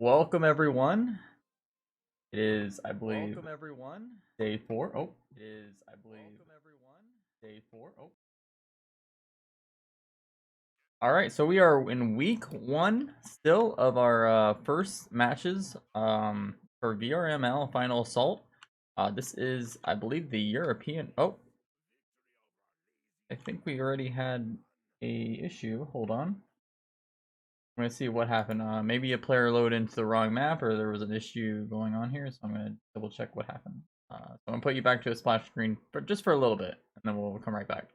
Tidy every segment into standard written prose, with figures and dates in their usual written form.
Welcome everyone. It is, I believe, day 4. Oh, it is, I believe, day 4. Oh. All right, so we are in week 1 still of our first matches for VRML Final Assault. This is, I believe, the European. Oh, I think we already had a issue. Hold on. I'm gonna see what happened. Maybe a player loaded into the wrong map, or there was an issue going on here. So I'm gonna double check what happened. So I'm gonna put you back to a splash screen, but just for a little bit, and then we'll come right back.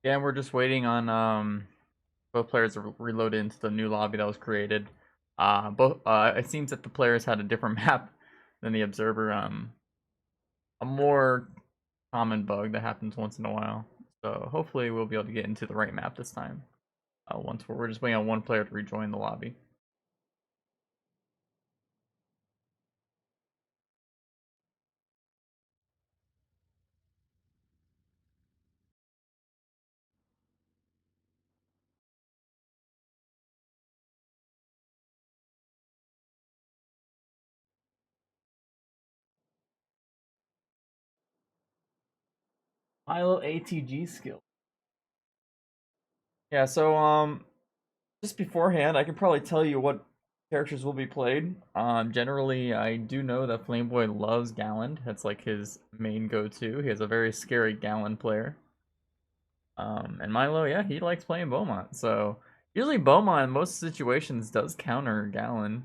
Yeah, we're just waiting on both players to reload into the new lobby that was created. It seems that the players had a different map than the observer. A more common bug that happens once in a while. So hopefully we'll be able to get into the right map this time. Once we're just waiting on one player to rejoin the lobby. Milo ATG skill. Yeah, so just beforehand, I can probably tell you what characters will be played. Generally, I do know that Flameboy loves Galland. That's like his main go-to. He has a very scary Galland player. And Milo, yeah, he likes playing Beaumont. So usually Beaumont in most situations does counter Galland,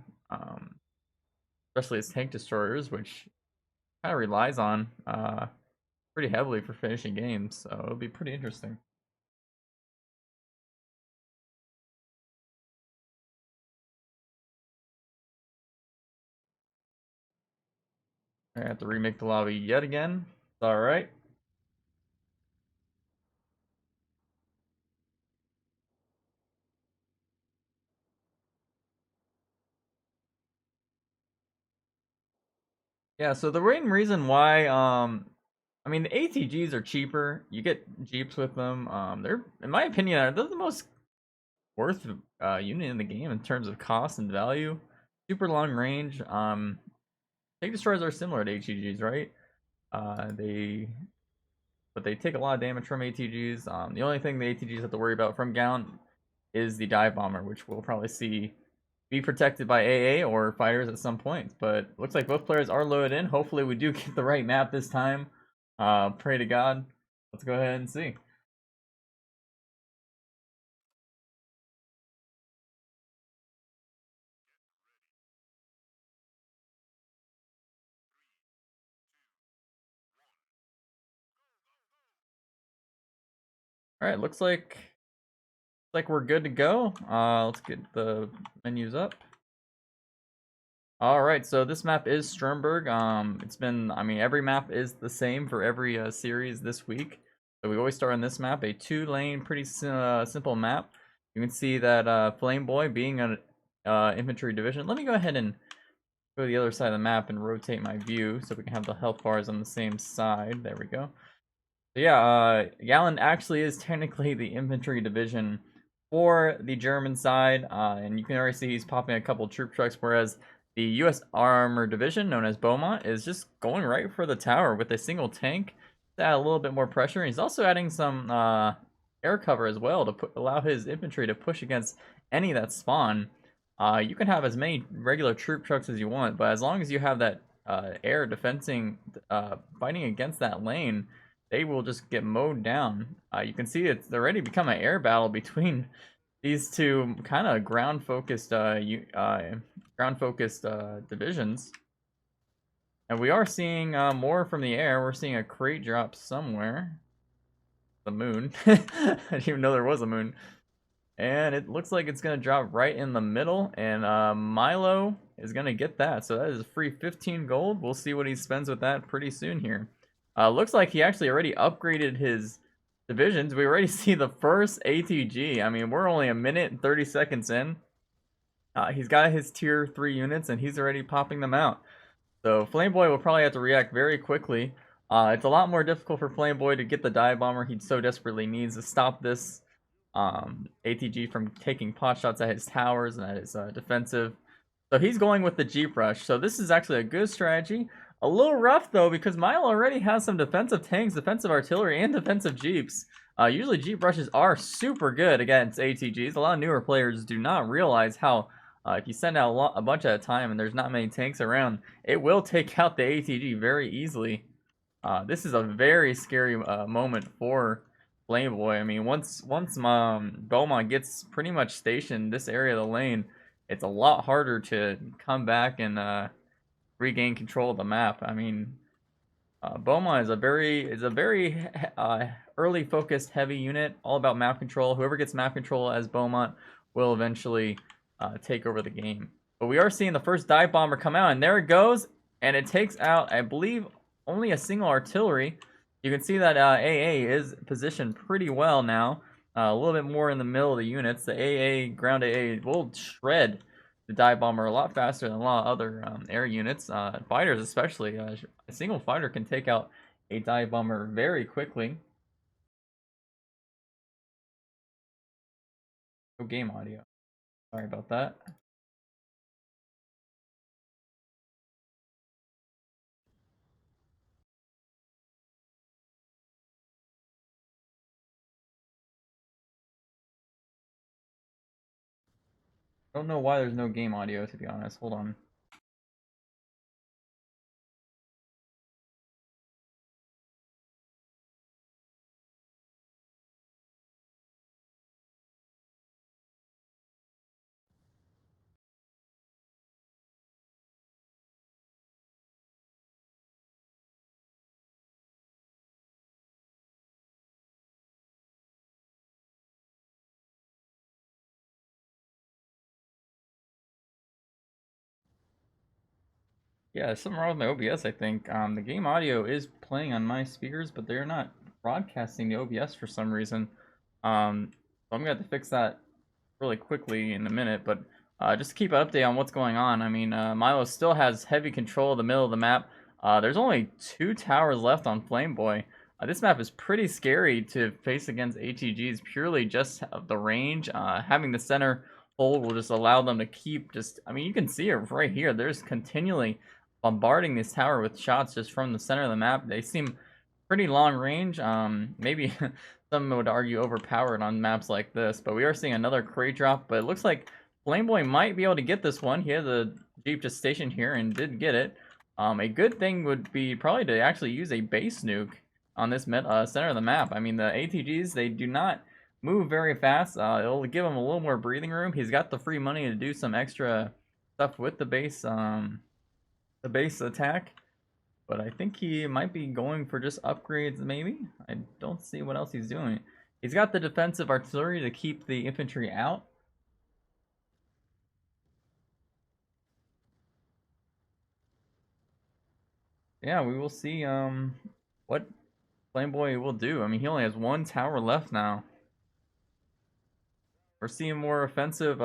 especially his tank destroyers, which kind of relies on pretty heavily for finishing games. So it'll be pretty interesting. I have to remake the lobby yet again. It's alright. Yeah, so the main reason why, I mean, the ATGs are cheaper. You get Jeeps with them. They're, in my opinion, they're the most worth unit in the game in terms of cost and value. Super long range. Tank destroyers are similar to ATGs, right? But they take a lot of damage from ATGs. The only thing the ATGs have to worry about from Gaunt is the dive bomber, which we'll probably see be protected by AA or fighters at some point. But looks like both players are loaded in. Hopefully we do get the right map this time. Pray to God. Let's go ahead and see. Alright, looks like we're good to go. Let's get the menus up. Alright, so this map is Sternberg. It's been, I mean, every map is the same for every series this week. So we always start on this map, a 2-lane, pretty simple map. You can see that Flameboy being an infantry division. Let me go ahead and go to the other side of the map and rotate my view so we can have the health bars on the same side. There we go. So yeah, Galland actually is technically the infantry division for the German side, and you can already see he's popping a couple troop trucks, whereas The U.S. Armored Division, known as Beaumont, is just going right for the tower with a single tank to add a little bit more pressure. He's also adding some air cover as well to allow his infantry to push against any that spawn. You can have as many regular troop trucks as you want, but as long as you have that air defending, fighting against that lane, they will just get mowed down. You can see it's already become an air battle between these two kind of ground-focused divisions. And we are seeing more from the air. We're seeing a crate drop somewhere. The moon. I didn't even know there was a moon. And it looks like it's going to drop right in the middle. And Milo is going to get that. So that is a free 15 gold. We'll see what he spends with that pretty soon here. Looks like he actually already upgraded his divisions. We already see the first ATG. I mean, we're only a minute and 30 seconds in. He's got his tier 3 units, and he's already popping them out. So Flameboy will probably have to react very quickly. It's a lot more difficult for Flameboy to get the dive bomber he so desperately needs to stop this ATG from taking pot shots at his towers and at his defensive. So he's going with the Jeep Rush. So this is actually a good strategy. A little rough, though, because Milo already has some defensive tanks, defensive artillery, and defensive Jeeps. Usually Jeep Rushes are super good against ATGs. A lot of newer players do not realize how if you send out a bunch at a time and there's not many tanks around, it will take out the ATG very easily. This is a very scary moment for Flameboy. I mean, once Beaumont gets pretty much stationed this area of the lane, it's a lot harder to come back and regain control of the map. I mean, Beaumont is a very early focused heavy unit, all about map control. Whoever gets map control as Beaumont will eventually take over the game. But we are seeing the first dive bomber come out, and there it goes, and it takes out, I believe, only a single artillery. You can see that AA is positioned pretty well now. A little bit more in the middle of the units. The AA, ground AA, will shred the dive bomber a lot faster than a lot of other air units. Fighters especially. A single fighter can take out a dive bomber very quickly. No game audio. Sorry about that. I don't know why there's no game audio, to be honest. Hold on. Yeah, there's something wrong with my OBS, I think. The game audio is playing on my speakers, but they're not broadcasting the OBS for some reason. So I'm gonna have to fix that really quickly in a minute, but just to keep an update on what's going on. I mean, Milo still has heavy control of the middle of the map. There's only 2 towers left on Flameboy. This map is pretty scary to face against ATGs, purely just of the range. Having the center hold will just allow them to keep I mean, you can see it right here. There's continually bombarding this tower with shots just from the center of the map. They seem pretty long range. Maybe some would argue overpowered on maps like this, but we are seeing another crate drop. But it looks like Flameboy might be able to get this one. He has a Jeep just stationed here and did get it. A good thing would be probably to actually use a base nuke on this center of the map. I mean, the ATGs, they do not move very fast. It'll give him a little more breathing room. He's got the free money to do some extra stuff with the base attack. But I think he might be going for just upgrades, maybe? I don't see what else he's doing. He's got the defensive artillery to keep the infantry out. Yeah, we will see what Flameboy will do. I mean, he only has 1 tower left now. We're seeing more offensive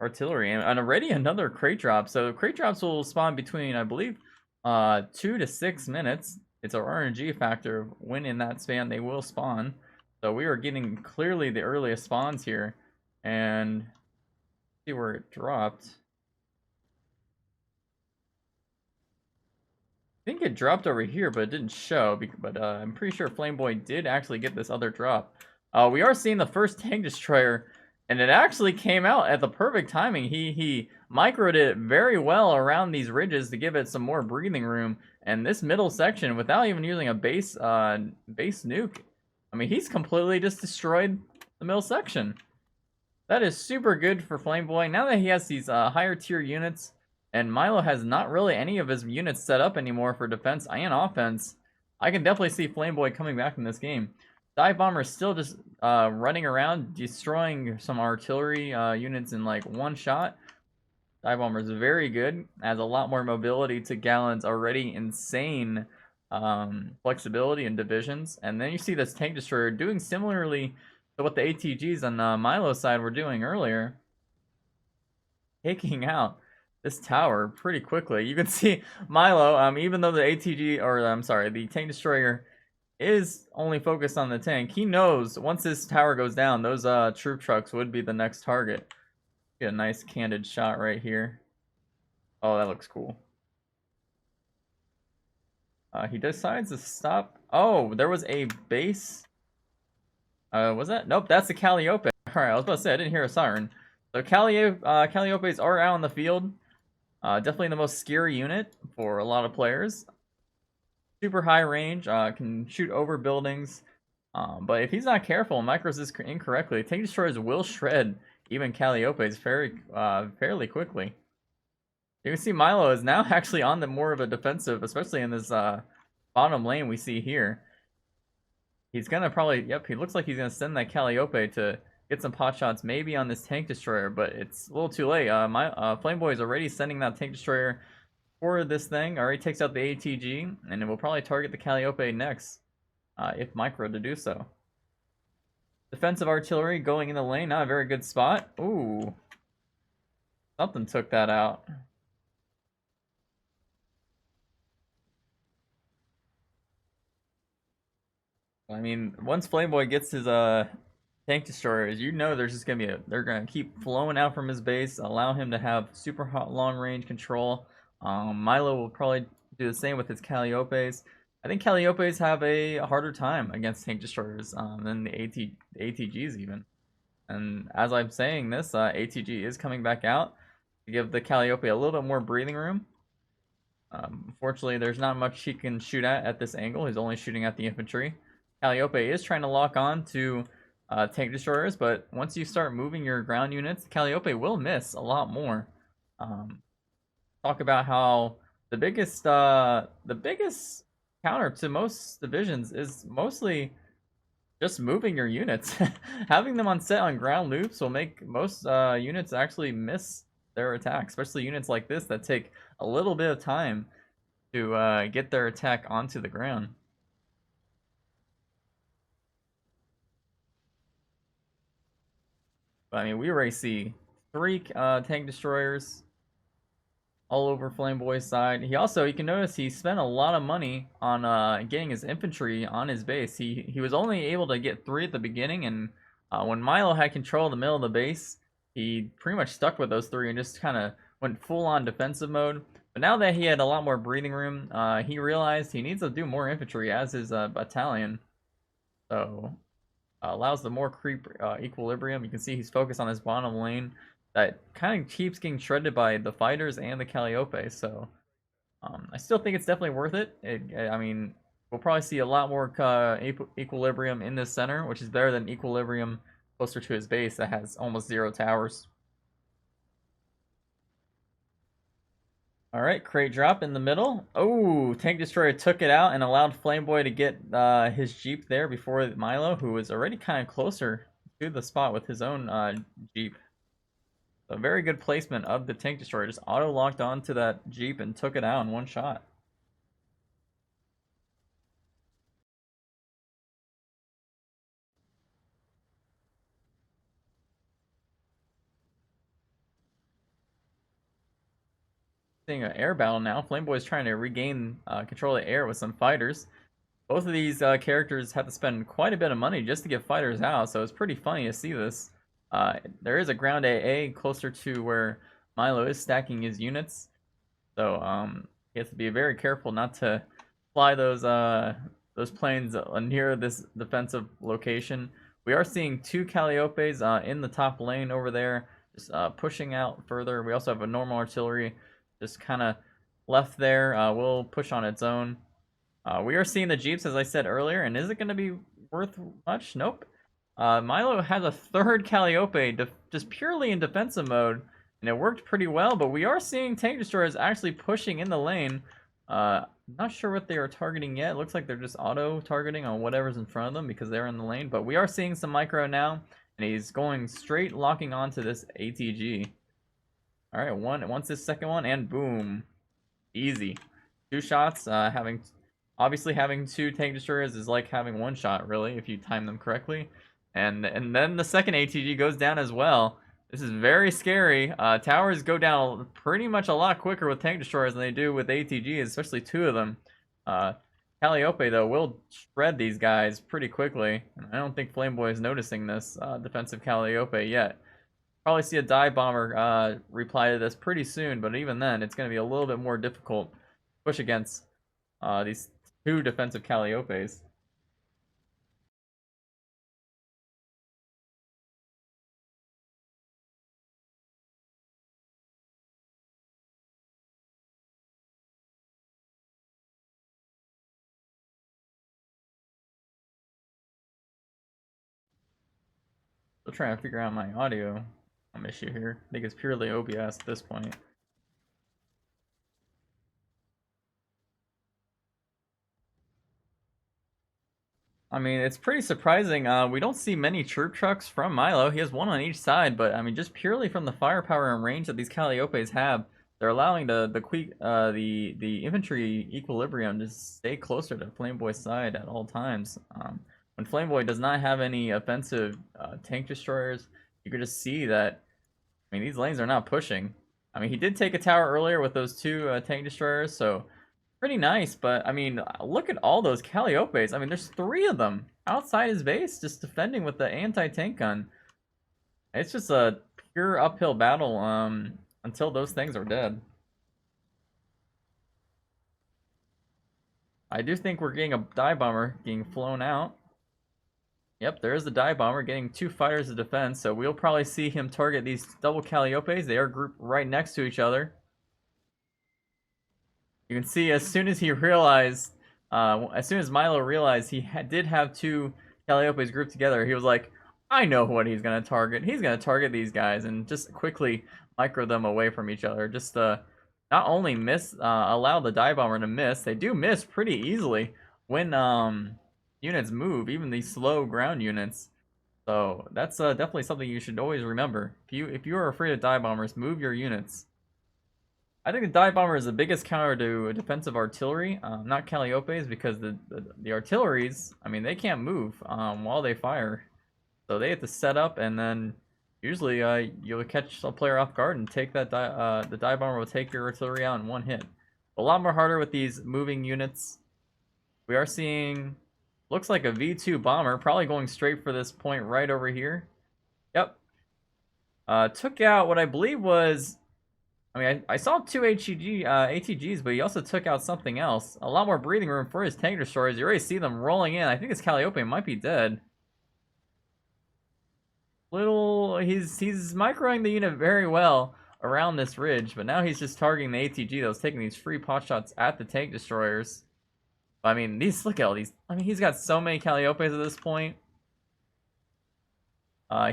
artillery, and already another crate drop. So crate drops will spawn between, I believe, 2 to 6 minutes. It's our RNG factor of when in that span they will spawn. So we are getting clearly the earliest spawns here. And see where it dropped. think it dropped over here, but it didn't show. But I'm pretty sure Flameboy did actually get this other drop. We are seeing the first tank destroyer, and it actually came out at the perfect timing. He microed it very well around these ridges to give it some more breathing room. And this middle section, without even using a base nuke, I mean, he's completely just destroyed the middle section. That is super good for Flameboy. Now that he has these higher tier units, and Milo has not really any of his units set up anymore for defense and offense, I can definitely see Flameboy coming back in this game. Dive Bomber is still just running around, destroying some artillery units in like one shot. Dive Bomber is very good, adds a lot more mobility to Gallon's already insane flexibility and divisions. And then you see this Tank Destroyer doing similarly to what the ATGs on Milo's side were doing earlier, taking out this tower pretty quickly. You can see Milo, even though the ATG, or I'm sorry, the Tank Destroyer is only focused on the tank, he knows once this tower goes down, those troop trucks would be the next target. Get a nice candid shot right here. Oh, that looks cool. He decides to stop. Oh, there was a base. Was that? Nope, that's the Calliope. Alright, I was about to say, I didn't hear a siren. So Calliopes are out on the field. Definitely the most scary unit for a lot of players. Super high range, can shoot over buildings. But if he's not careful and micros this incorrectly, Tank Destroyers will shred even Calliopes fairly quickly. You can see Milo is now actually on the more of a defensive, especially in this bottom lane we see here. He's gonna probably, yep, he looks like he's gonna send that Calliope to get some pot shots maybe on this Tank Destroyer, but it's a little too late. Flameboy is already sending that Tank Destroyer for this thing, already takes out the ATG, and it will probably target the Calliope next, if micro to do so. Defensive artillery going in the lane, not a very good spot. Ooh. Something took that out. I mean, once Flameboy gets his Tank Destroyers, you know there's just gonna be they're gonna keep flowing out from his base, allow him to have super hot long range control. Milo will probably do the same with his Calliopes. I think Calliopes have a harder time against Tank Destroyers than the ATGs even. And as I'm saying this, ATG is coming back out to give the Calliope a little bit more breathing room. Unfortunately, there's not much he can shoot at this angle. He's only shooting at the infantry. Calliope is trying to lock on to Tank Destroyers, but once you start moving your ground units, Calliope will miss a lot more. Talk about how the biggest counter to most divisions is mostly just moving your units. Having them on set on ground loops will make most units actually miss their attack, especially units like this that take a little bit of time to get their attack onto the ground. But, I mean, we already see 3 Tank Destroyers all over Flameboy's side. You can notice he spent a lot of money on getting his infantry on his base. He was only able to get 3 at the beginning, and when Milo had control of the middle of the base, he pretty much stuck with those 3 and just kind of went full-on defensive mode. But now that he had a lot more breathing room, he realized he needs to do more infantry as his battalion. So allows the more creep equilibrium. You can see he's focused on his bottom lane that kind of keeps getting shredded by the fighters and the Calliope. So I still think it's definitely worth it. I mean, we'll probably see a lot more equilibrium in this center, which is better than equilibrium closer to his base that has almost 0 towers. Alright, crate drop in the middle. Oh, Tank Destroyer took it out and allowed Flameboy to get his Jeep there before Milo, who was already kind of closer to the spot with his own Jeep. So very good placement of the Tank Destroyer. Just auto-locked onto that Jeep and took it out in one shot. Seeing an air battle now. Flameboy's trying to regain control of the air with some fighters. Both of these characters have to spend quite a bit of money just to get fighters out, so it's pretty funny to see this. There is a ground AA closer to where Milo is stacking his units, so he has to be very careful not to fly those planes near this defensive location. We are seeing 2 Calliopes in the top lane over there, just pushing out further. We also have a normal artillery just kind of left there. Will push on its own. We are seeing the Jeeps, as I said earlier, and is it going to be worth much? Nope. Milo has a 3rd Calliope just purely in defensive mode, and it worked pretty well, but we are seeing tank destroyers actually pushing in the lane. Not sure what they are targeting yet. It looks like they're just auto-targeting on whatever's in front of them because they're in the lane, but we are seeing some micro now, and he's going straight locking onto this ATG. Alright, once this second one, and boom. Easy. 2 shots, obviously having 2 tank destroyers is like having 1 shot, really, if you time them correctly. And then the second ATG goes down as well. This is very scary. Towers go down pretty much a lot quicker with tank destroyers than they do with ATGs, especially 2 of them. Calliope, though, will shred these guys pretty quickly. I don't think Flameboy is noticing this defensive Calliope yet. Probably see a dive bomber reply to this pretty soon, but even then, it's going to be a little bit more difficult to push against these 2 defensive Calliopes. Still trying to figure out my audio issue here. I think it's purely OBS at this point. I mean, it's pretty surprising. We don't see many troop trucks from Milo. He has 1 on each side, but I mean, just purely from the firepower and range that these Calliopes have, they're allowing the infantry equilibrium to stay closer to Flameboy's side at all times. When Flameboy does not have any offensive tank destroyers, you can just see that. I mean, these lanes are not pushing. I mean, he did take a tower earlier with those 2 tank destroyers, so pretty nice, but I mean, look at all those Calliopes. I mean, there's 3 of them outside his base just defending with the anti-tank gun. It's just a pure uphill battle until those things are dead. I do think we're getting a dive bomber getting flown out. Yep, there is the dive bomber getting 2 fighters of defense, so we'll probably see him target these double Calliopes. They are grouped right next to each other. You can see as soon as he realized, as soon as Milo realized he did have 2 Calliopes grouped together, he was like, I know what he's going to target. He's going to target these guys and just quickly micro them away from each other. Just not only allow the dive bomber to miss, they do miss pretty easily when units move, even these slow ground units. So that's definitely something you should always remember. If you are afraid of dive bombers, move your units. I think the dive bomber is the biggest counter to defensive artillery, not Calliopes, because the artilleries, I mean, they can't move while they fire. So they have to set up, and then usually you'll catch a player off guard and take that the dive bomber will take your artillery out in 1 hit. A lot more harder with these moving units. We are seeing, looks like a V2 bomber, probably going straight for this point right over here. Yep. Took out what I believe was, I mean, I saw 2 ATGs, but he also took out something else. A lot more breathing room for his tank destroyers. You already see them rolling in. I think this Calliope might be dead. He's microing the unit very well around this ridge, but now he's just targeting the ATG that was taking these free pot shots at the tank destroyers. I mean, look at all these. I mean, he's got so many Calliopes at this point.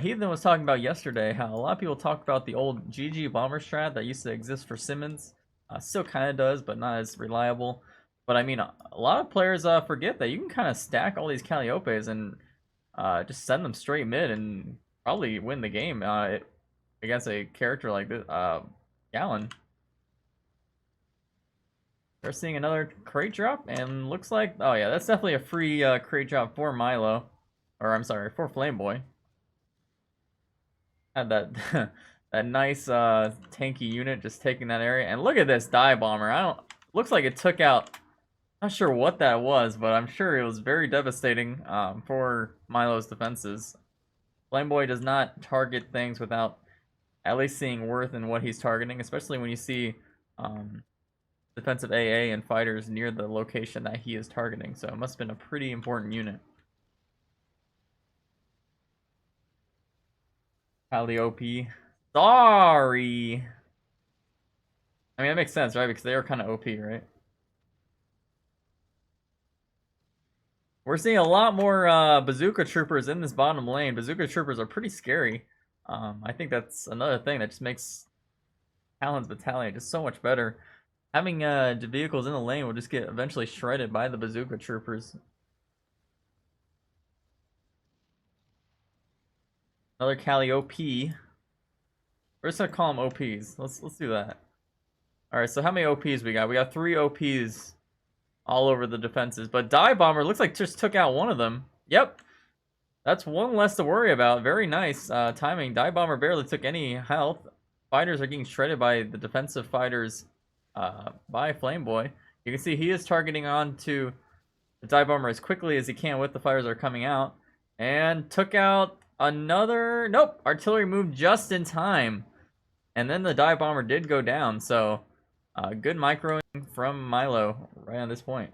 Heathen was talking about yesterday how a lot of people talk about the old GG bomber strat that used to exist for Simmons. Still kind of does, but not as reliable. But I mean, a lot of players forget that you can kind of stack all these Calliopes and just send them straight mid and probably win the game against a character like this, Gallon. They're seeing another crate drop, and looks like, oh yeah, that's definitely a free crate drop for Milo, or I'm sorry, for Flameboy. Had that that nice tanky unit just taking that area, and look at this dive bomber. Looks like it took out. Not sure what that was, but I'm sure it was very devastating for Milo's defenses. Flameboy does not target things without at least seeing worth in what he's targeting, especially when you see defensive AA and fighters near the location that he is targeting. So it must have been a pretty important unit. Calliope. Sorry. I mean, that makes sense, right? Because they are kind of OP, right? We're seeing a lot more bazooka troopers in this bottom lane. Bazooka troopers are pretty scary. I think that's another thing that just makes Talon's battalion just so much better. Having the vehicles in the lane will just get eventually shredded by the bazooka troopers. Another Calliope. We're just gonna call them OPs. Let's do that. All right. So how many OPs we got? We got 3 OPs all over the defenses. But Dive Bomber looks like just took out one of them. Yep. That's one less to worry about. Very nice timing. Dive Bomber barely took any health. Fighters are getting shredded by the defensive fighters by Flameboy. You can see he is targeting on to the Dive Bomber as quickly as he can with the fighters that are coming out. And took out another... Nope! Artillery moved just in time. And then the Dive Bomber did go down. So, good microing from Milo right on this point.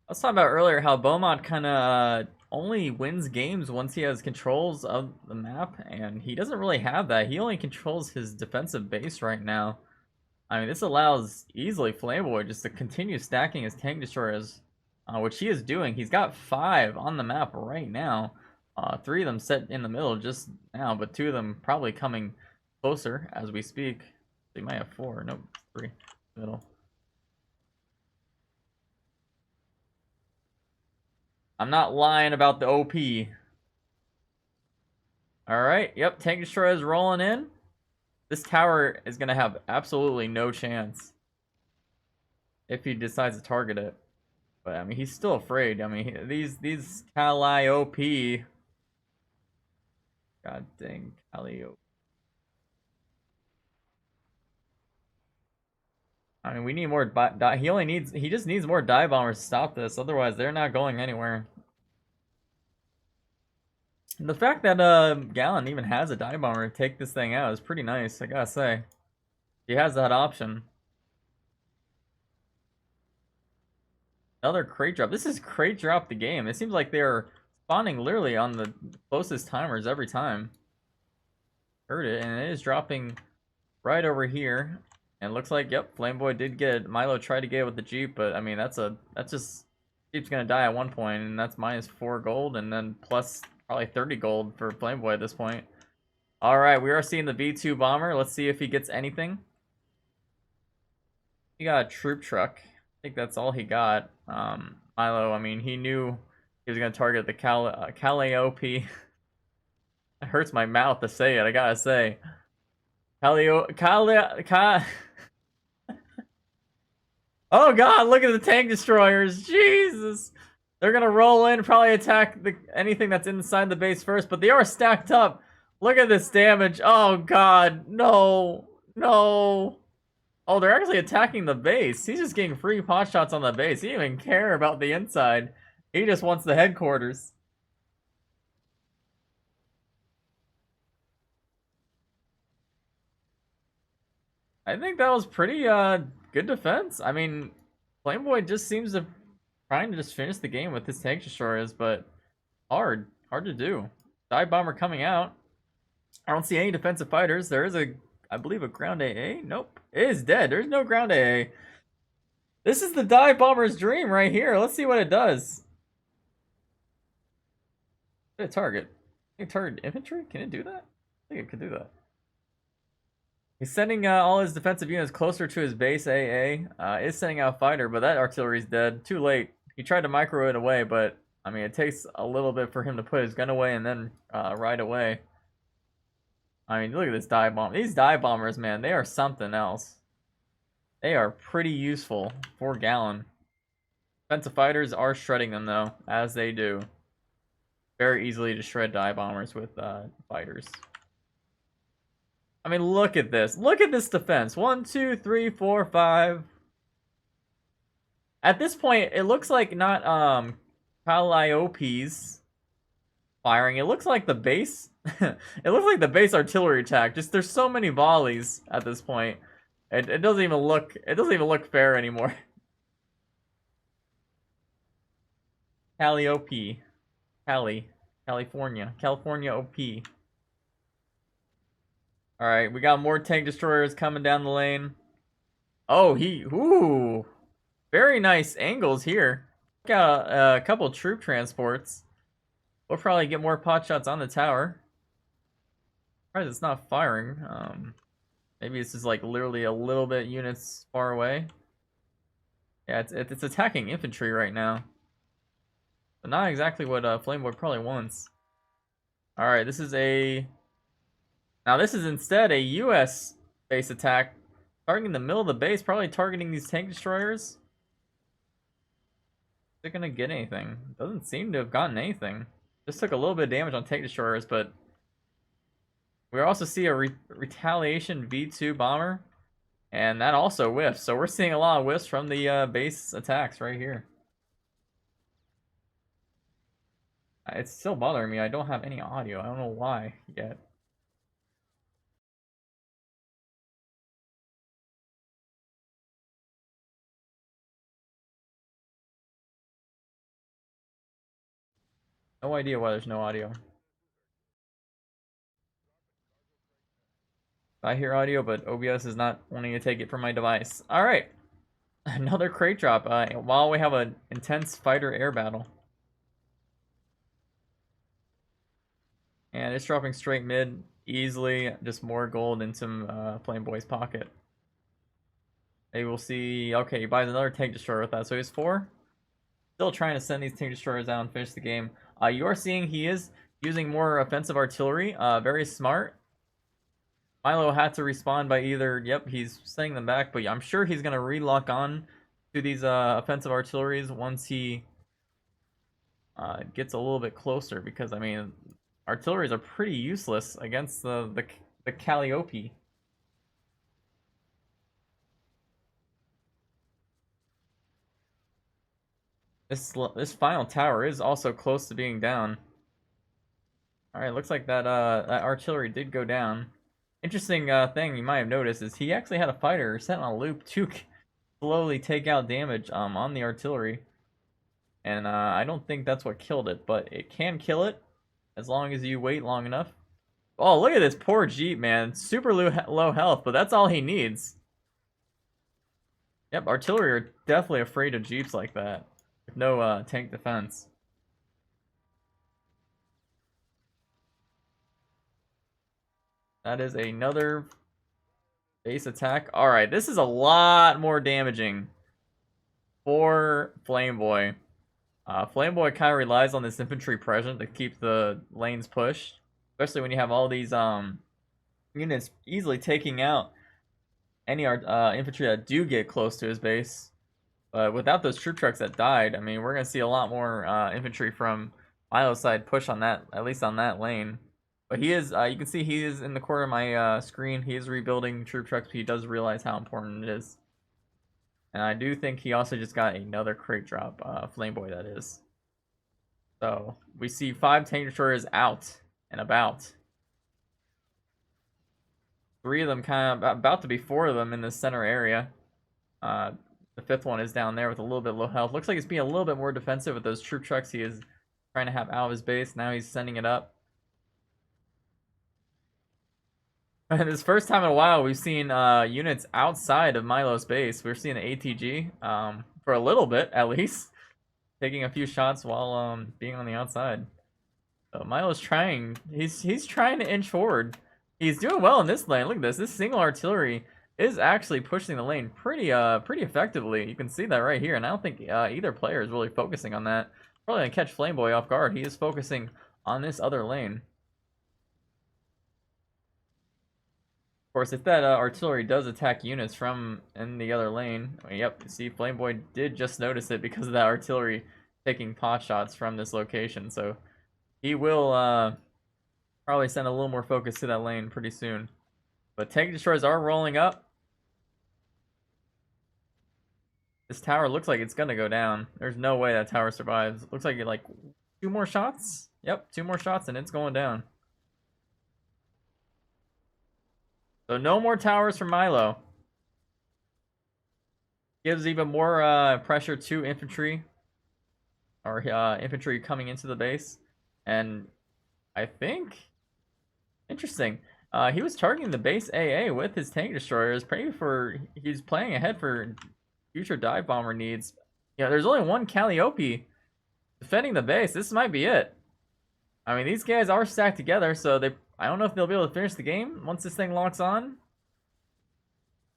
I was talking about earlier how Beaumont kind of only wins games once he has controls of the map, and he doesn't really have that. He only controls his defensive base right now. I mean, this allows easily Flameboy just to continue stacking his tank destroyers, which he is doing. He's got 5 on the map right now. 3 of them set in the middle just now, but 2 of them probably coming closer as we speak. They might have 4. Nope, 3 middle. I'm not lying about the OP. Alright, yep, tank destroyer is rolling in. This tower is going to have absolutely no chance if he decides to target it. But, I mean, he's still afraid. I mean, these Calliope... God dang, Calliope. I mean, we need more. He just needs more dive bombers to stop this. Otherwise, they're not going anywhere. And the fact that Gallon even has a dive bomber to take this thing out is pretty nice. I gotta say, he has that option. Another crate drop. This is crate drop the game. It seems like they're spawning literally on the closest timers every time. Heard it, and it is dropping right over here. And looks like, yep, Flameboy did get it. Milo tried to get it with the Jeep, but I mean, that's just, Jeep's gonna die at one point, and that's -4 gold, and then plus probably 30 gold for Flameboy at this point. Alright, we are seeing the V2 bomber. Let's see if he gets anything. He got a troop truck. I think that's all he got. Milo, I mean, he knew he was gonna target the Calliope. It hurts my mouth to say it, I gotta say. Oh god, look at the tank destroyers. Jesus. They're gonna roll in, probably attack anything that's inside the base first, but they are stacked up. Look at this damage. Oh god, no. No. Oh, they're actually attacking the base. He's just getting free pot shots on the base. He didn't even care about the inside. He just wants the headquarters. I think that was pretty good defense. I mean, Flameboy just seems to trying to just finish the game with his tank destroyers, but hard to do. Dive bomber coming out. I don't see any defensive fighters. There is I believe a ground AA. Nope, it is dead. There's no ground AA. This is the dive bomber's dream right here. Let's see what it does. Hit a target. Can it target infantry? Can it do that? I think it could do that. He's sending all his defensive units closer to his base AA. Is sending out fighter, but that artillery's dead. Too late. He tried to micro it away, but I mean, it takes a little bit for him to put his gun away and then ride away. I mean, look at this dive bomb. These dive bombers, man, they are something else. They are pretty useful for Gallon. Defensive fighters are shredding them though, as they do. Very easily to shred dive bombers with fighters. I mean, look at this. Look at this defense. 1, 2, 3, 4, 5. At this point, it looks like not Calliope's firing. It looks like the base It looks like the base artillery attack. Just there's so many volleys at this point. It doesn't even look fair anymore. Cali OP. Cali. California. California OP. Alright, we got more tank destroyers coming down the lane. Oh, ooh. Very nice angles here. Got a couple troop transports. We'll probably get more pot shots on the tower. Surprised it's not firing. Maybe it's just like literally a little bit units far away. Yeah, it's attacking infantry right now. But not exactly what Flameboy probably wants. Alright, this is instead a US base attack. Targeting the middle of the base, probably targeting these tank destroyers. Is it gonna get anything? Doesn't seem to have gotten anything. Just took a little bit of damage on tank destroyers, but we also see a retaliation V2 bomber, and that also whiffs. So we're seeing a lot of whiffs from the base attacks right here. It's still bothering me. I don't have any audio. I don't know why yet. No idea why there's no audio. I hear audio, but OBS is not wanting to take it from my device. Alright. Another crate drop while we have an intense fighter air battle. And it's dropping straight mid easily. Just more gold into Flameboy's pocket. Maybe we'll see. Okay, he buys another tank destroyer with that. So he's 4. Still trying to send these tank destroyers out and finish the game. You are seeing he is using more offensive artillery. Very smart. Milo had to respond by either, yep, he's sending them back, but I'm sure he's going to relock on to these offensive artilleries once he gets a little bit closer, because, I mean, artilleries are pretty useless against the Calliope. This final tower is also close to being down. Alright, looks like that artillery did go down. Interesting thing you might have noticed is he actually had a fighter set on a loop to slowly take out damage on the artillery. And I don't think that's what killed it, but it can kill it as long as you wait long enough. Oh, look at this poor Jeep, man. Super low health, but that's all he needs. Yep, artillery are definitely afraid of Jeeps like that. With no tank defense. That is another base attack. Alright, this is a lot more damaging for Flameboy. Flameboy kind of relies on this infantry presence to keep the lanes pushed. Especially when you have all these units easily taking out any infantry that do get close to his base. But without those troop trucks that died, I mean, we're going to see a lot more infantry from Milo's side push on that, at least on that lane. But he is, you can see he is in the corner of my screen. He is rebuilding troop trucks, but he does realize how important it is. And I do think he also just got another crate drop, Flameboy that is. So, we see 5 tank destroyers out and about. 3 of them kind of, about to be 4 of them in the center area. The 5th one is down there with a little bit low health. Looks like he's being a little bit more defensive with those troop trucks he is trying to have out of his base. Now he's sending it up. And this first time in a while, we've seen units outside of Milo's base. We're seeing the ATG for a little bit, at least, taking a few shots while being on the outside. So Milo's trying. He's trying to inch forward. He's doing well in this lane. Look at this. This single artillery is actually pushing the lane pretty effectively. You can see that right here. And I don't think either player is really focusing on that. Probably gonna catch Flameboy off guard. He is focusing on this other lane. Of course, if that artillery does attack units from in the other lane, yep, see, Flameboy did just notice it because of that artillery taking pot shots from this location. So he will probably send a little more focus to that lane pretty soon. But tank destroyers are rolling up. This tower looks like it's gonna go down. There's no way that tower survives. Looks like 2 more shots. Yep, 2 more shots and it's going down. So no more towers for Milo. Gives even more pressure to infantry, or infantry coming into the base. And I think, interesting, he was targeting the base AA with his tank destroyers, praying for, he's playing ahead for future dive bomber needs. Yeah, there's only one Calliope defending the base. This might be it. I mean, these guys are stacked together, so I don't know if they'll be able to finish the game once this thing locks on.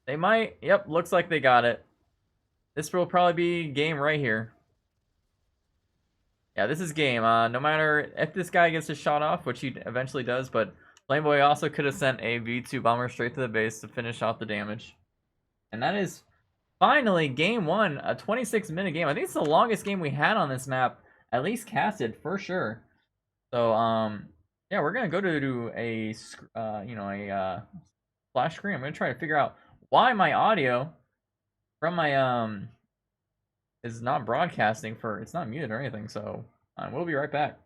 They might. Yep, looks like they got it. This will probably be game right here. Yeah, this is game. No matter if this guy gets his shot off, which he eventually does, but Flameboy also could have sent a V2 bomber straight to the base to finish off the damage. And that is finally game one, a 26-minute game. I think it's the longest game we had on this map, at least casted for sure. So yeah, we're gonna go to a flash screen. I'm gonna try to figure out why my audio from my is not broadcasting for, it's not muted or anything. So we'll be right back.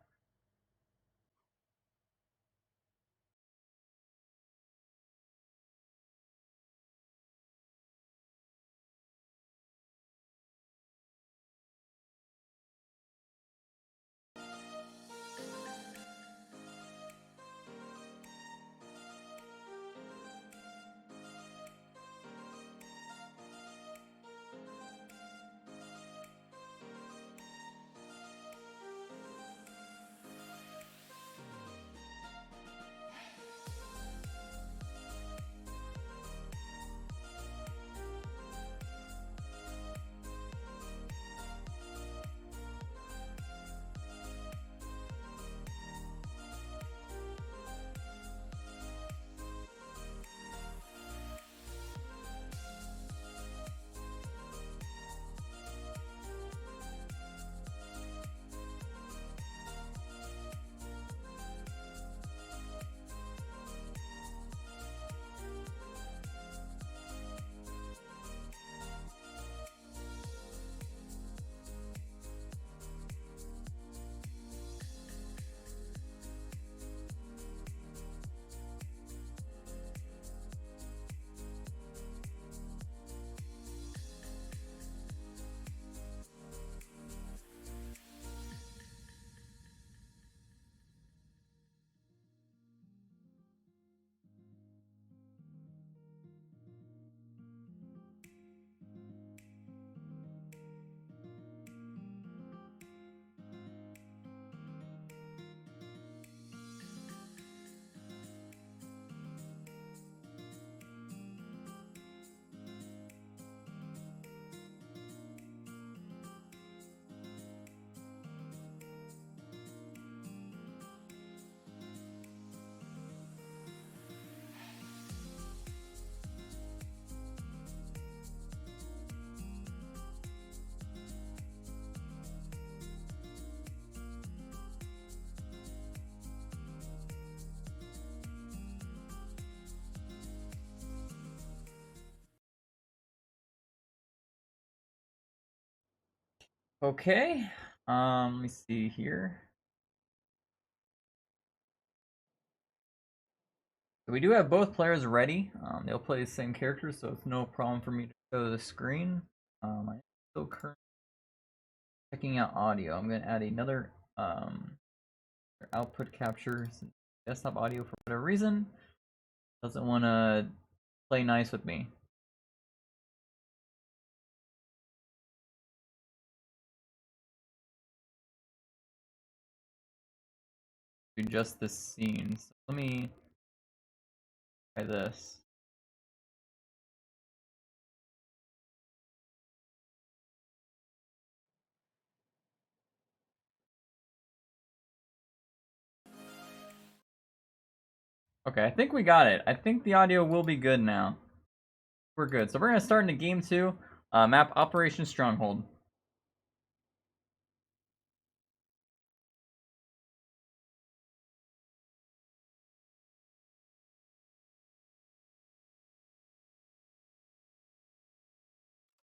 Okay. Let me see here. So we do have both players ready. They'll play the same characters, so it's no problem for me to show the screen. I'm still currently checking out audio. I'm gonna add another output capture. Desktop audio for whatever reason doesn't want to play nice with me. Adjust the scene. So let me try this. Okay, I think we got it. I think the audio will be good now. We're good. So we're gonna start into game two. Map Operation Stronghold.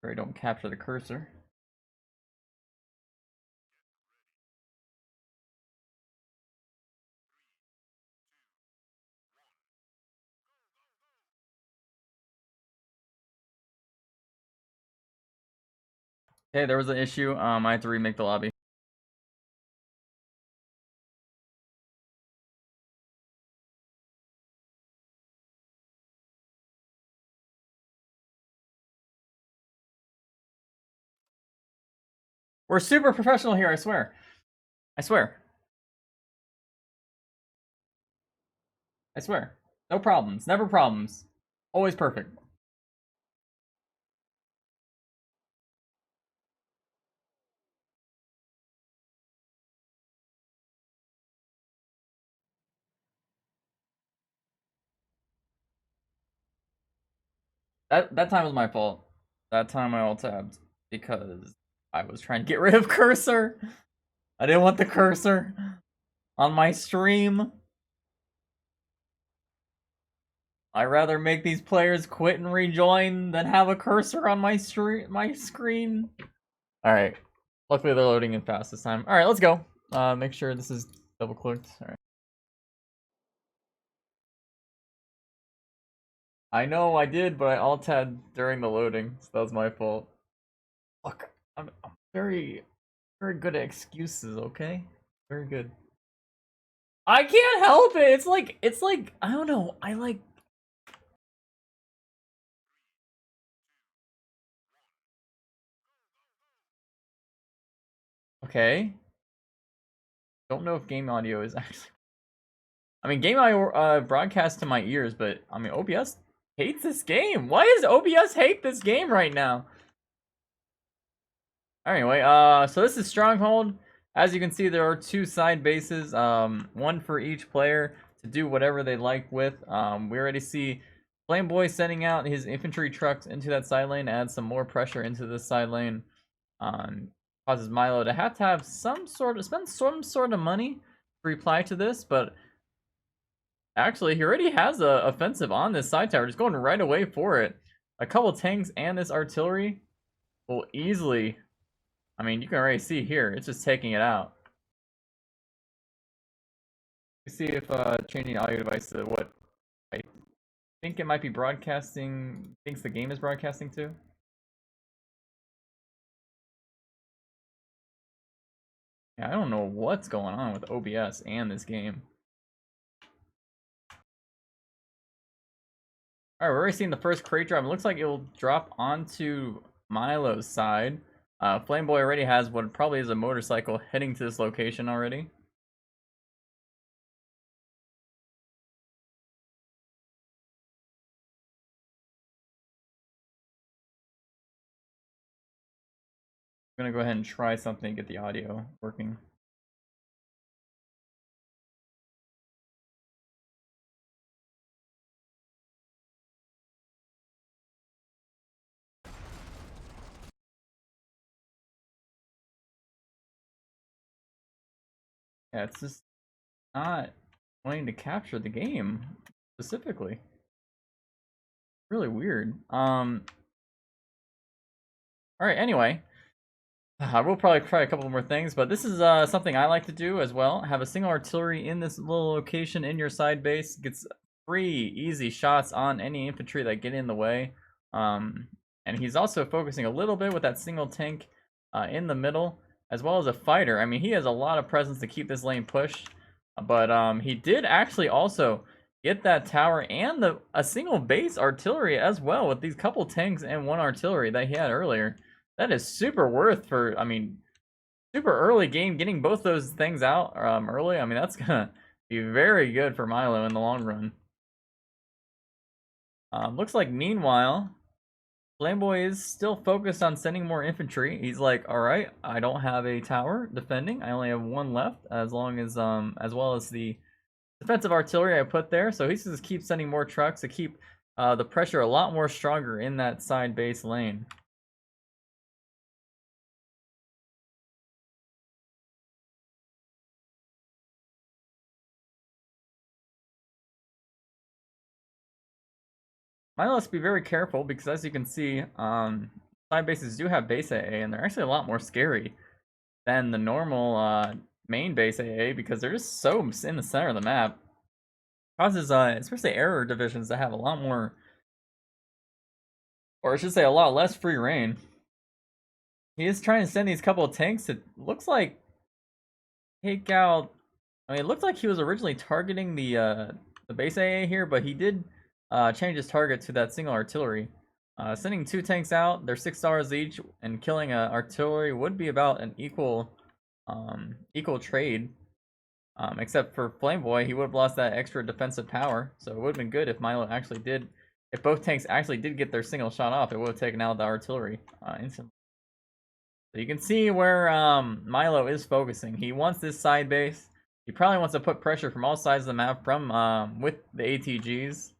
Sorry, don't capture the cursor. Okay, there was an issue. I had to remake the lobby. We're super professional here, I swear. I swear. I swear. No problems. Never problems. Always perfect. That time was my fault. That time I alt tabbed because I was trying to get rid of cursor. I didn't want the cursor on my stream. I'd rather make these players quit and rejoin than have a cursor on my screen. Alright. Luckily they're loading in fast this time. Alright, let's go. Make sure this is double clicked. Alright. I know I did, but I alt-tabbed during the loading, so that was my fault. Look, I'm very, very good at excuses, okay? Very good. I can't help it! It's like, I don't know, I like... Okay. Don't know if game audio is actually... I mean, game audio broadcasts to my ears, but, I mean, OBS hates this game. Why does OBS hate this game right now? Anyway, so this is Stronghold. As you can see, there are 2 side bases, one for each player to do whatever they like with. We already see Flameboy sending out his infantry trucks into that side lane, adds some more pressure into this side lane. Causes Milo to have some sort of, spend some sort of money to reply to this, but actually, he already has a offensive on this side tower, just going right away for it. A couple tanks and this artillery will easily... I mean, you can already see here, it's just taking it out. Let's see if changing audio device to what I think it might be broadcasting, thinks the game is broadcasting to. Yeah, I don't know what's going on with OBS and this game. Alright, we're already seeing the first crate drop. It looks like it will drop onto Milo's side. Flameboy already has what probably is a motorcycle heading to this location already. I'm gonna go ahead and try something to get the audio working. Yeah, it's just not wanting to capture the game specifically. Really weird. Alright, anyway. I will probably try a couple more things, but this is something I like to do as well. Have a single artillery in this little location in your side base. Gets 3 easy shots on any infantry that get in the way. And he's also focusing a little bit with that single tank in the middle, as well as a fighter. I mean, he has a lot of presence to keep this lane pushed. But he did actually also get that tower and a single base artillery as well, with these couple tanks and 1 artillery that he had earlier. That is super worth for, I mean, super early game, getting both those things out early. I mean, that's gonna be very good for Milo in the long run. Looks like meanwhile, Flameboy is still focused on sending more infantry. He's like, all right, I don't have a tower defending. I only have 1 left, as long as as well as the defensive artillery I put there. So he just keeps sending more trucks to keep the pressure a lot more stronger in that side base lane. Milo has to be very careful because, as you can see, side bases do have base AA, and they're actually a lot more scary than the normal main base AA because they're just so in the center of the map. Causes, especially error divisions, to have a lot more, or I should say, a lot less free reign. He is trying to send these couple of tanks. It looks like take out. I mean, it looked like he was originally targeting the base AA here, but he did change his target to that single artillery. Sending 2 tanks out, they're $6 each, and killing a artillery would be about an equal trade. Except for Flameboy, he would have lost that extra defensive power, so it would have been good if Milo actually did. If both tanks actually did get their single shot off, it would have taken out the artillery instantly. So you can see where Milo is focusing. He wants this side base. He probably wants to put pressure from all sides of the map from with the ATGs.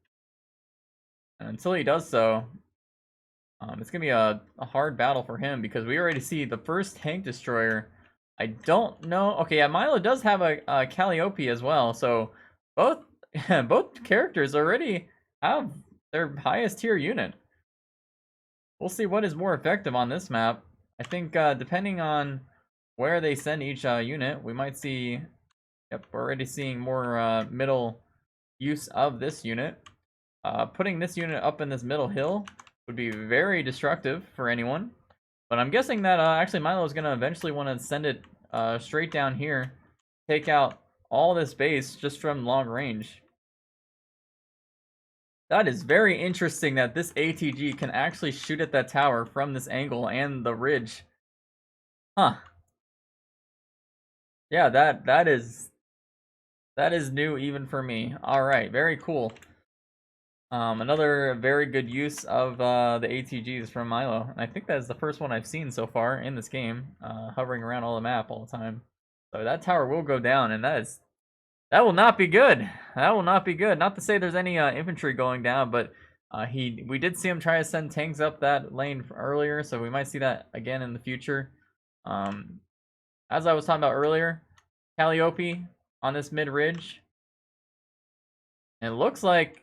And until he does so, it's going to be a hard battle for him because we already see the first tank destroyer. I don't know. Okay, yeah, Milo does have a Calliope as well. So both both characters already have their highest tier unit. We'll see what is more effective on this map. I think depending on where they send each unit, we might see. Yep, we're already seeing more middle use of this unit. Putting this unit up in this middle hill would be very destructive for anyone. But I'm guessing that actually Milo is going to eventually want to send it straight down here, take out all this base just from long range. That is very interesting that this ATG can actually shoot at that tower from this angle and the ridge. Huh. Yeah, that is new even for me. Alright, very cool. Another very good use of the ATGs from Milo. And I think that's the first one I've seen so far in this game, hovering around all the map all the time. So that tower will go down, and that will not be good. That will not be good. Not to say there's any infantry going down, but we did see him try to send tanks up that lane earlier, so we might see that again in the future. As I was talking about earlier, Calliope on this mid ridge. And it looks like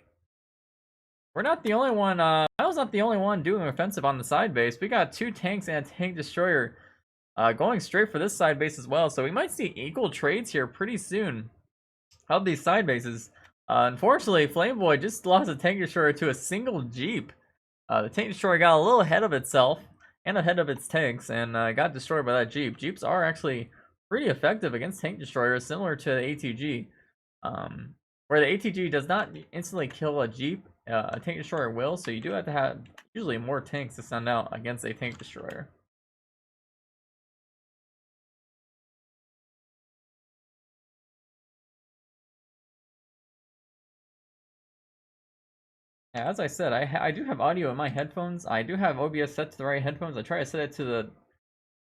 we're not the only one. Milo's not the only one doing offensive on the side base. We got 2 tanks and a tank destroyer going straight for this side base as well. So we might see equal trades here pretty soon of these side bases. Unfortunately, Flameboy just lost a tank destroyer to a single Jeep. The tank destroyer got a little ahead of itself and ahead of its tanks and got destroyed by that Jeep. Jeeps are actually pretty effective against tank destroyers, similar to the ATG. Where the ATG does not instantly kill a Jeep, a tank destroyer will, so you do have to have usually more tanks to send out against a tank destroyer. Yeah, as I said, I do have audio in my headphones. I do have OBS set to the right headphones. I try to set it to the...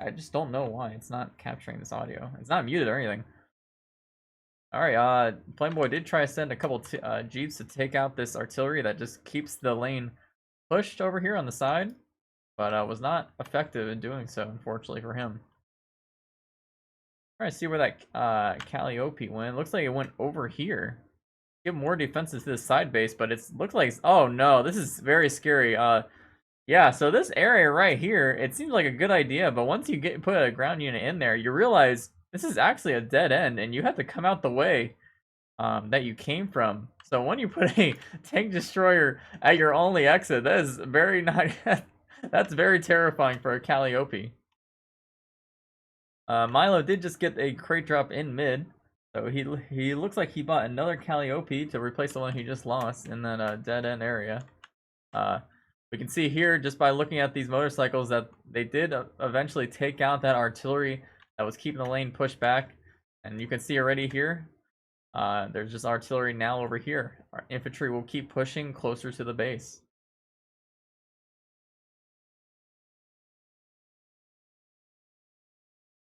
I just don't know why it's not capturing this audio. It's not muted or anything. Alright, Flameboy did try to send a couple Jeeps to take out this artillery that just keeps the lane pushed over here on the side, but was not effective in doing so, unfortunately for him. Trying to see where that Calliope went. Looks like it went over here. Give more defenses to this side base, but it looks like... Oh no, this is very scary. Yeah, so this area right here, it seems like a good idea, but once you put a ground unit in there, you realize this is actually a dead end, and you have to come out the way that you came from. So when you put a tank destroyer at your only exit, that is very not... That's very terrifying for a Calliope. Milo did just get a crate drop in mid, so he looks like he bought another Calliope to replace the one he just lost in that dead end area. We can see here, just by looking at these motorcycles, that they did eventually take out that artillery that was keeping the lane pushed back. And you can see already here, there's just artillery now over here. Our infantry will keep pushing closer to the base.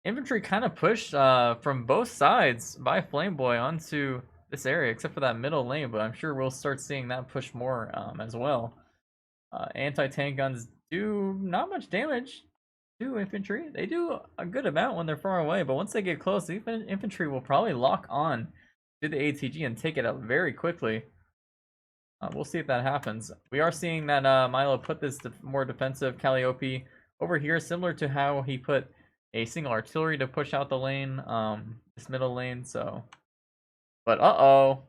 Infantry kind of pushed from both sides by Flameboy onto this area, except for that middle lane, but I'm sure we'll start seeing that push more as well. Anti-tank guns do not much damage to infantry. They do a good amount when they're far away, but once they get close, the infantry will probably lock on to the ATG and take it out very quickly. We'll see if that happens. We are seeing that Milo put this more defensive Calliope over here, similar to how he put a single artillery to push out the lane, this middle lane, so... But uh-oh.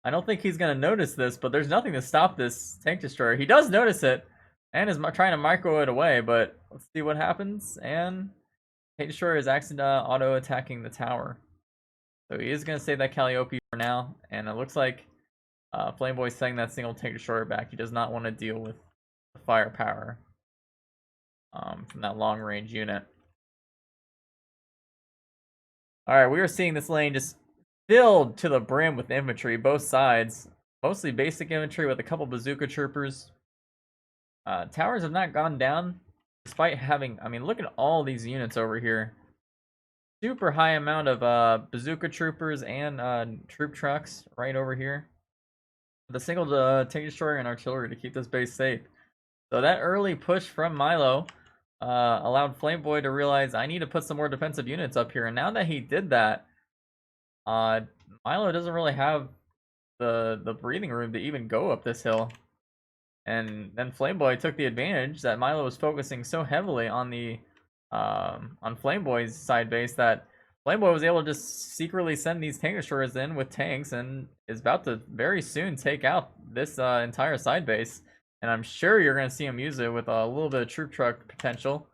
I don't think he's going to notice this, but there's nothing to stop this tank destroyer. He does notice it, and is trying to micro it away, but let's see what happens. And Tank Destroyer is actually auto-attacking the tower. So he is going to save that Calliope for now. And it looks like Flameboy's setting that single Tank Destroyer back. He does not want to deal with the firepower from that long-range unit. Alright, we are seeing this lane just filled to the brim with infantry, both sides. Mostly basic infantry with a couple bazooka troopers. Towers have not gone down, despite having, I mean, look at all these units over here. Super high amount of bazooka troopers and troop trucks right over here. The single tank destroyer and artillery to keep this base safe. So that early push from Milo allowed Flameboy to realize I need to put some more defensive units up here. And now that he did that, Milo doesn't really have the breathing room to even go up this hill. And then Flameboy took the advantage that Milo was focusing so heavily on the on Flameboy's side base that Flameboy was able to just secretly send these tank destroyers in with tanks and is about to very soon take out this entire side base. And I'm sure you're going to see him use it with a little bit of troop truck potential.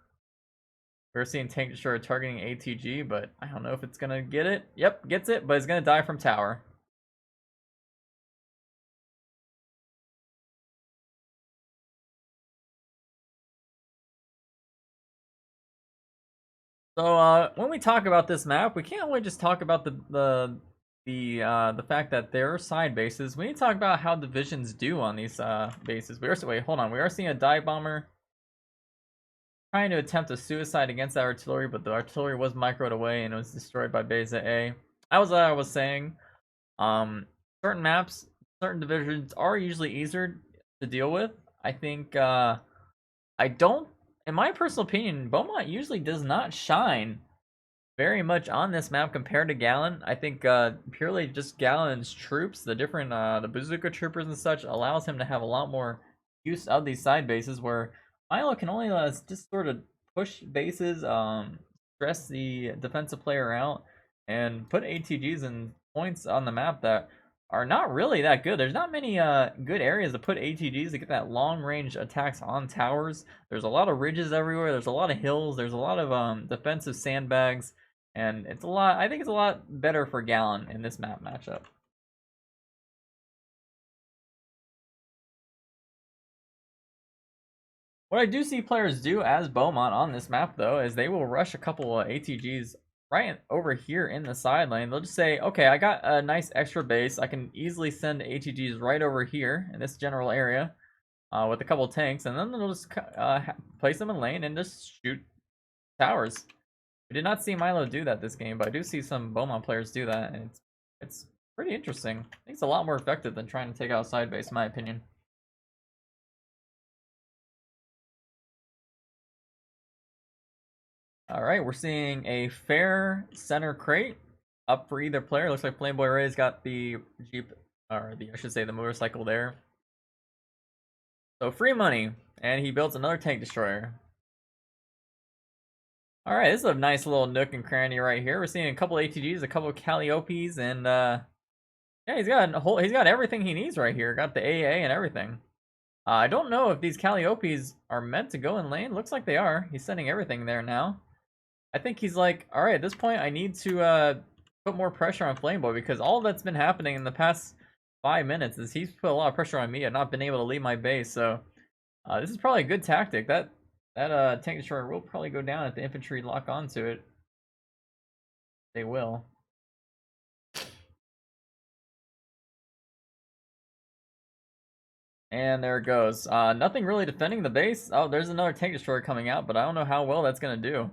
We're seeing tank destroyer targeting ATG, but I don't know if it's going to get it. Yep, gets it, but it's going to die from tower. So when we talk about this map, we can't only just talk about the fact that there are side bases. We need to talk about how divisions do on these bases. Wait, hold on. We are seeing a dive bomber trying to attempt a suicide against that artillery, but the artillery was microed away and it was destroyed by Beza A. As I was saying, certain maps, certain divisions are usually easier to deal with. I think in my personal opinion, Beaumont usually does not shine very much on this map compared to Gallon. I think purely just Gallon's troops, the different the bazooka troopers and such, allows him to have a lot more use of these side bases, where Milo can only just sort of push bases, stress the defensive player out, and put ATGs and points on the map that are not really that good. There's not many good areas to put ATGs to get that long range attacks on towers. There's a lot of ridges everywhere. There's a lot of hills. There's a lot of defensive sandbags, and it's a lot. I think it's a lot better for Gallon in this map matchup. What I do see players do as Beaumont on this map, though, is they will rush a couple of ATGs right over here in the side lane. They'll just say, okay, I got a nice extra base. I can easily send ATGs right over here in this general area with a couple of tanks, and then they'll just place them in lane and just shoot towers. We did not see Milo do that this game, but I do see some Beaumont players do that, and it's pretty interesting. I think it's a lot more effective than trying to take out side base, in my opinion. Alright, we're seeing a fair center crate up for either player. Looks like Flameboy Ray's got the Jeep, or I should say the motorcycle there. So free money, and he builds another tank destroyer. Alright, this is a nice little nook and cranny right here. We're seeing a couple ATGs, a couple Calliopes, and yeah, he's got everything he needs right here. Got the AA and everything. I don't know if these Calliopes are meant to go in lane. Looks like they are. He's sending everything there now. I think he's like, all right, at this point, I need to put more pressure on Flameboy, because all that's been happening in the past 5 minutes is he's put a lot of pressure on me and not been able to leave my base. So this is probably a good tactic. That tank destroyer will probably go down if the infantry lock onto it. They will. And there it goes. Nothing really defending the base. Oh, there's another tank destroyer coming out, but I don't know how well that's going to do.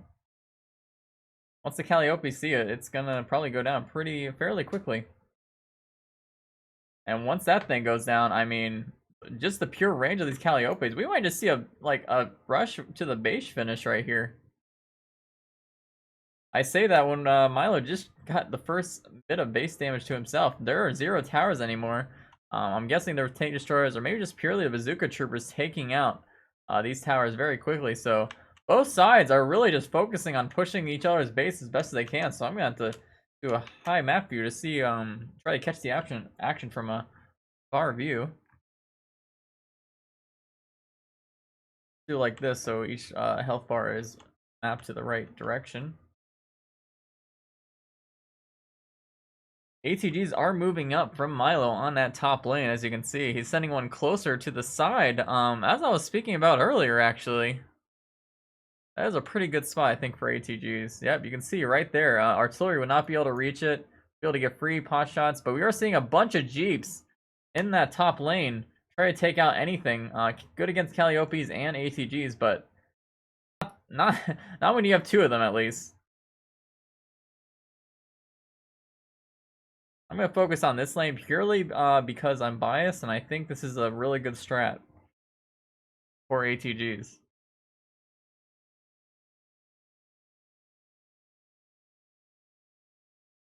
Once the Calliope see it, it's going to probably go down fairly quickly. And once that thing goes down, I mean, just the pure range of these Calliopes, we might just see a rush to the base finish right here. I say that when Milo just got the first bit of base damage to himself. There are 0 towers anymore. I'm guessing there were tank destroyers, or maybe just purely the bazooka troopers taking out these towers very quickly. So both sides are really just focusing on pushing each other's base as best as they can. So I'm gonna have to do a high map view to see, try to catch the action from a far view. do like this, so each health bar is mapped to the right direction. ATGs are moving up from Milo on that top lane, as you can see. He's sending one closer to the side, as I was speaking about earlier, actually. That is a pretty good spot, I think, for ATGs. Yep, you can see right there. Artillery would not be able to reach it, be able to get free pot shots, but we are seeing a bunch of Jeeps in that top lane try to take out anything. Good against Calliopes and ATGs, but not not when you have two of them, at least. I'm going to focus on this lane purely because I'm biased, and I think this is a really good strat for ATGs.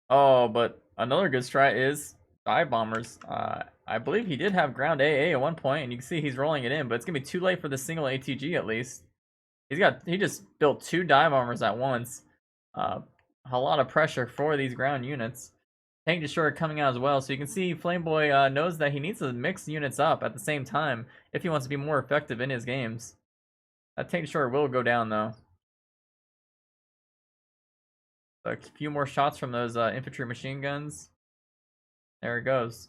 Oh, but another good strat is dive bombers. I believe he did have ground AA at one point, and you can see he's rolling it in, but it's gonna be too late for the single ATG at least. He just built two dive bombers at once. A lot of pressure for these ground units. Tank Destroyer coming out as well, so you can see Flameboy knows that he needs to mix units up at the same time if he wants to be more effective in his games. That Tank Destroyer will go down though. A few more shots from those infantry machine guns. There it goes.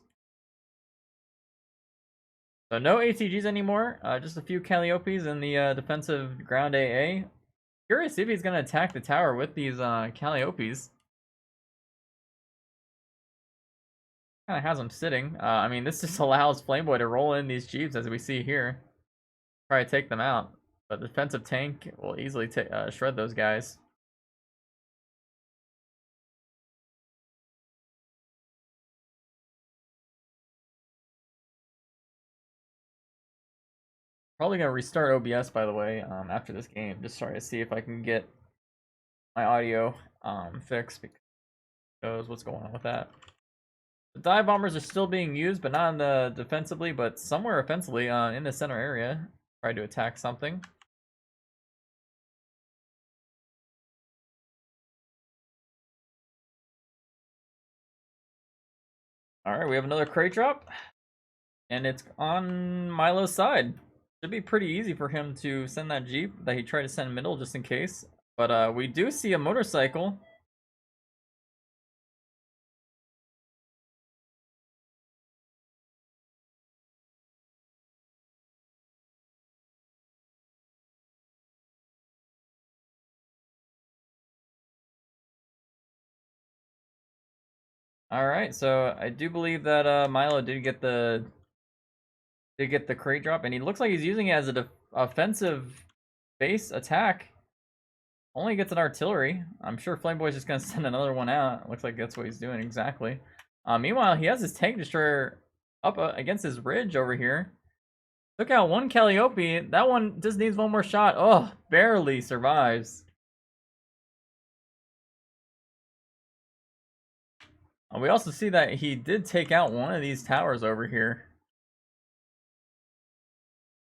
So no ATGs anymore, just a few Calliopes in the defensive ground AA. Curious if he's going to attack the tower with these Calliopes. Kind of has them sitting. I mean, this just allows Flameboy to roll in these Jeeps as we see here. Try to take them out. But the defensive tank will easily shred those guys. Probably going to restart OBS, by the way, after this game. Just trying to see if I can get my audio fixed, because what's going on with that. The dive bombers are still being used, but not in the defensively, but somewhere offensively in the center area. Try to attack something. Alright, we have another crate drop. And it's on Milo's side. Should be pretty easy for him to send that Jeep that he tried to send middle just in case. But we do see a motorcycle. Alright, so I do believe that Milo did get the crate drop, and he looks like he's using it as an offensive base attack. Only gets an artillery. I'm sure Flameboy's just gonna send another one out. Looks like that's what he's doing exactly. Meanwhile, he has his tank destroyer up against his ridge over here. Took out one Calliope. That one just needs one more shot. Oh, barely survives. We also see that he did take out one of these towers over here.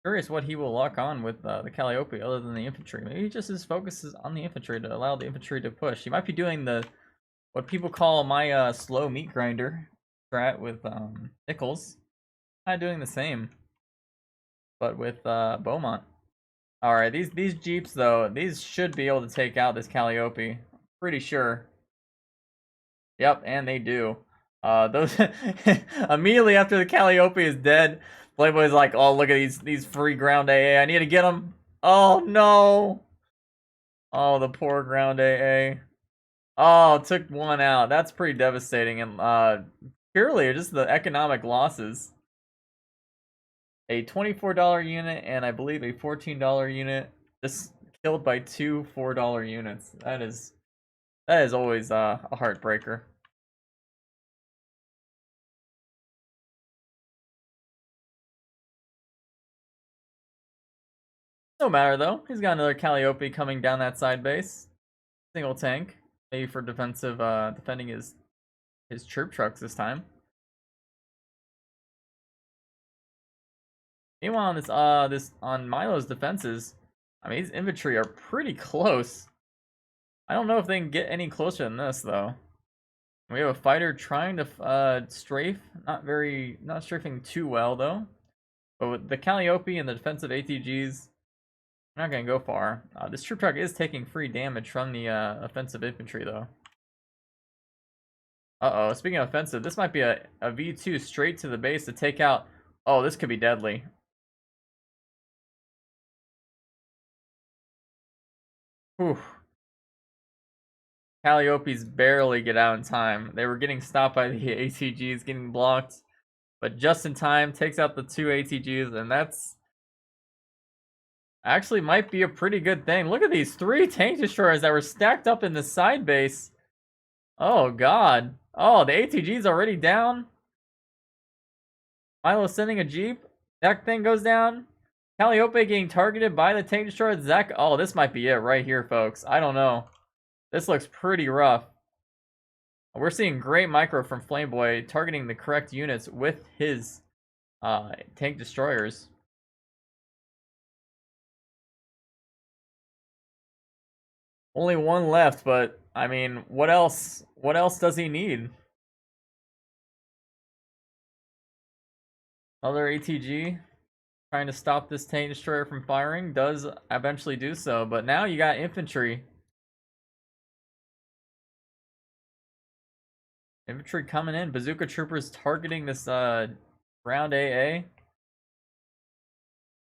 Curious what he will lock on with the Calliope other than the infantry. Maybe he just his focus is on the infantry to allow the infantry to push. He might be doing the what people call my slow meat grinder strat with Nichols. Kind of doing the same, but with Beaumont. All right, these Jeeps though, these should be able to take out this Calliope. Pretty sure. Yep, and they do. Those immediately after the Calliope is dead, Playboy's like, "Oh, look at these free ground AA. I need to get them." Oh no! Oh, the poor ground AA. Oh, took one out. That's pretty devastating, and purely just the economic losses. A $24 unit and I believe a $14 unit just killed by two $4 units. That is always a heartbreaker. No matter though, he's got another Calliope coming down that side base. Single tank, maybe for defensive, defending his troop trucks this time. Meanwhile, on on Milo's defenses, I mean, his infantry are pretty close. I don't know if they can get any closer than this though. We have a fighter trying to strafe, not strafing too well though. But with the Calliope and the defensive ATGs, I'm not gonna go far. This troop truck is taking free damage from the offensive infantry, though. Uh-oh, speaking of offensive, this might be a V2 straight to the base to take out... Oh, this could be deadly. Whew. Calliopes barely get out in time. They were getting stopped by the ATGs, getting blocked. But just in time, takes out the 2 ATGs, and that's... Actually might be a pretty good thing. Look at these 3 tank destroyers that were stacked up in the side base. Oh, God. Oh, the ATG's already down. Milo sending a jeep. That thing goes down. Calliope getting targeted by the tank destroyer. Zach. Oh, this might be it right here, folks. I don't know. This looks pretty rough. We're seeing great micro from Flameboy targeting the correct units with his tank destroyers. Only one left, but I mean, what else? What else does he need? Another ATG trying to stop this tank destroyer from firing, does eventually do so, but now you got infantry. Infantry coming in, bazooka troopers targeting this round AA.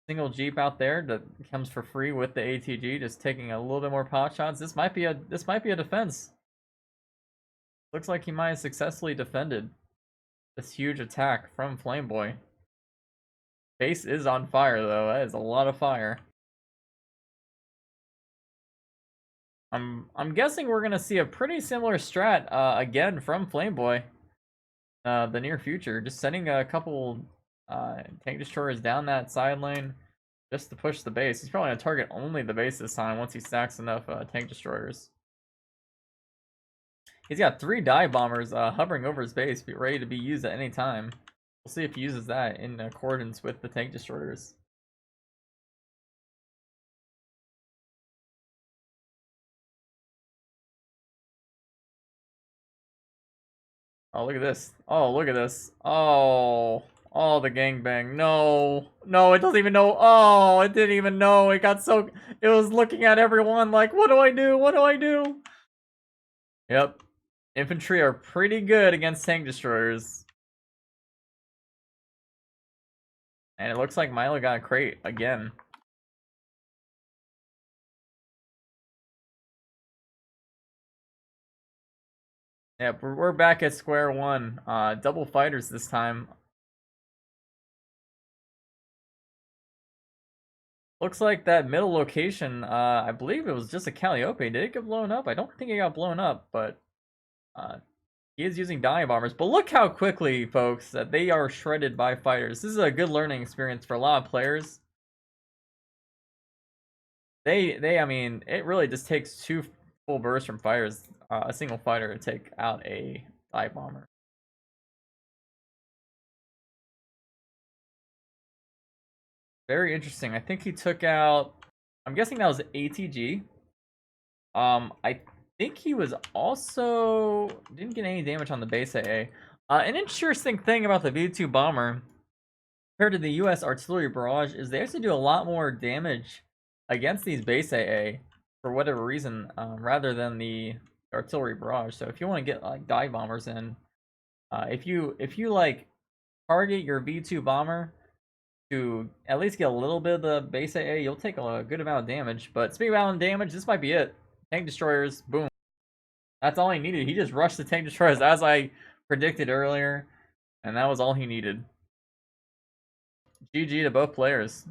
Single jeep out there that comes for free with the ATG, just taking a little bit more pot shots. This might be a defense. Looks like he might have successfully defended this huge attack from Flameboy. Base is on fire though. That is a lot of fire. I'm guessing we're gonna see a pretty similar strat again from Flameboy. The near future, just sending a couple tank destroyers down that side lane just to push the base. He's probably gonna target only the base this time once he stacks enough tank destroyers. He's got 3 dive bombers hovering over his base, ready to be used at any time. We'll see if he uses that in accordance with the tank destroyers. Oh, look at this. Oh, look at this. Oh, oh, the gangbang. No, no, it doesn't even know. Oh, it didn't even know. It got so, it was looking at everyone like, what do I do? What do I do? Yep. Infantry are pretty good against tank destroyers. And it looks like Milo got a crate again. Yep, we're back at square one. Double fighters this time. Looks like that middle location, I believe it was just a Calliope. Did it get blown up? I don't think it got blown up, but he is using dive bombers. But look how quickly, folks, that they are shredded by fighters. This is a good learning experience for a lot of players. I mean, it really just takes 2 full bursts from fighters, a single fighter, to take out a dive bomber. Very interesting. I think he took out, I'm guessing that was ATG. I think he was also, didn't get any damage on the base AA. An interesting thing about the V2 bomber compared to the US artillery barrage is they actually do a lot more damage against these base AA for whatever reason, rather than the artillery barrage. So if you want to get like dive bombers in, if you like target your V2 bomber to at least get a little bit of the base AA, you'll take a good amount of damage. But speaking about damage, this might be it. Tank destroyers, boom. That's all he needed. He just rushed the tank destroyers as I predicted earlier, and that was all he needed. GG to both players.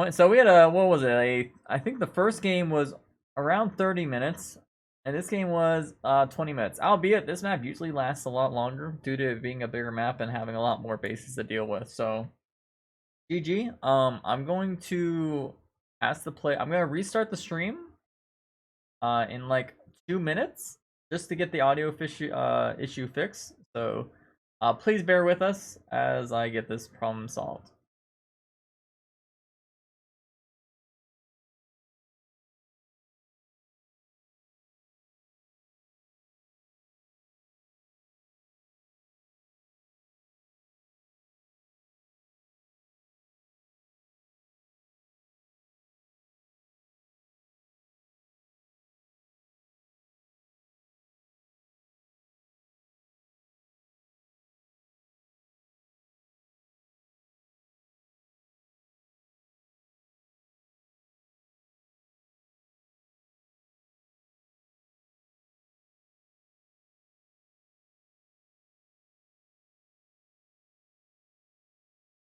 So we had what was it? I think the first game was around 30 minutes, and this game was 20 minutes. Albeit, this map usually lasts a lot longer due to it being a bigger map and having a lot more bases to deal with. So, GG. I'm going to ask the play. I'm gonna restart the stream in like 2 minutes just to get the audio issue fixed. So, please bear with us as I get this problem solved.